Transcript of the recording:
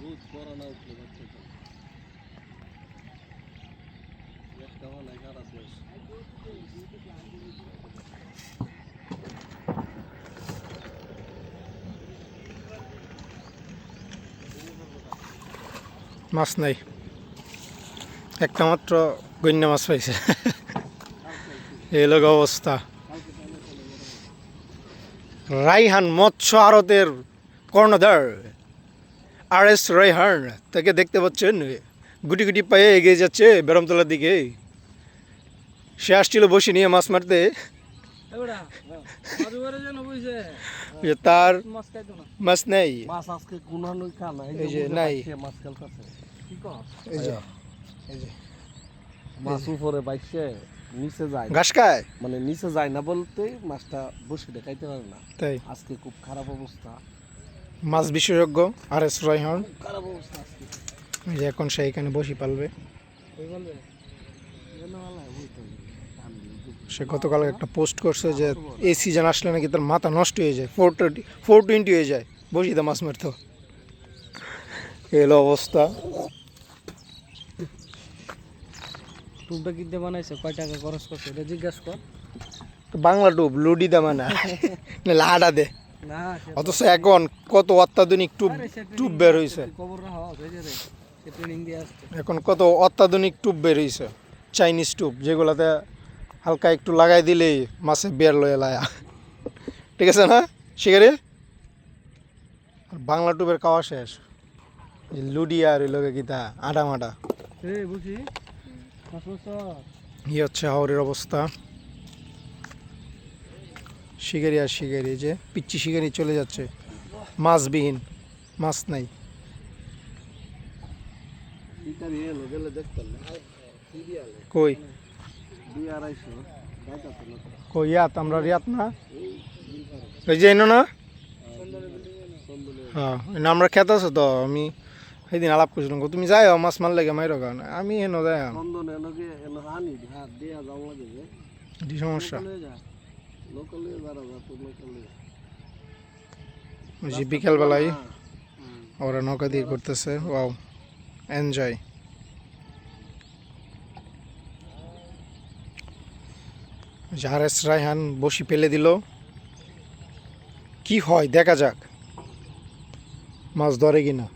রোদ করা না উঠলে বাচ্চা একটা মানে সারা দেশ মাছ নাই, একটা মাত্র গন্যা মাছ পাইছে। এই লোক অবস্থা। রাইহান মৎস্য আড়তের কর্ণধার RS রাইহান, তাকে দেখতে পাচ্ছেন গুটি গুটি পায়ে এগিয়ে যাচ্ছে বেরমতলার দিকে। সে আসছিল বসে নিয়ে মাছ মারতে, তার মাছ নেই। মাছ আজকে কোনানোই খানা এই যে নাই, মাছ খেলতেছে এই যে মাছ উপরে বাইছে নিচে যায় ঘাস খায়, মানে নিচে যায় না বলতে মাছটা বসে দেখাইতে পারে না। তাই আজকে খুব খারাপ অবস্থা, মাছ বিশেষজ্ঞ RS রাইহান। খারাপ অবস্থা আজকে। এই যে এখন সে এখানে বসি পালবে। সে গতকাল একটা পোস্ট করছে যে এই সিজন আসলে নাকি তার মাথা নষ্ট হয়ে যায়, 420 হয়ে যায় বসিতে মাছ মারতো। এলো অবস্থা। টুপটা কিনতে বানাইছে, কয় টাকা খরচ করছে এটা জিজ্ঞাসা কর। তো বাংলা টুপ লুডি দামা না লাডা দে। না অথচ এখন কত অত্যাধুনিক টুপ বের হয়েছে, খবর রাখো সে ট্রেনিং দিয়ে আসছে। এখন কত অত্যাধুনিক টুপ বের হয়েছে, চাইনিজ টুপ, যেগুলাতে হালকা একটু লাগাই দিলেই মাছে বের লয়ে লায়া। ঠিক আছে না শিকারি? বাংলা টুপের খাওয়া শেষ। লুডি আর ওই লোকে কিতা আটা মাটা। এই হচ্ছে হাওরের অবস্থা। শিকারি আর শিকারি, যে পিচ্ছি শিকারি চলে যাচ্ছে মাছবিহীন, মাছ নাই। কই কই ইয়াত, আমরা রিয়াত না, এই যে এনো না, হ্যাঁ আমরা খেতে আছে তো। আমি সেদিন আলাপ করছিলাম, তুমি যাই মাছ মারলে গে মাইর গান, আমি এনো যাই সমস্যা। বিকেলবেলায় ওরা নৌকা দিয়ে করতেছে, ওয়াও এনজয়। RS রাইহান বসি ফেলে দিল, কি হয় দেখা যাক, মাছ ধরে কিনা।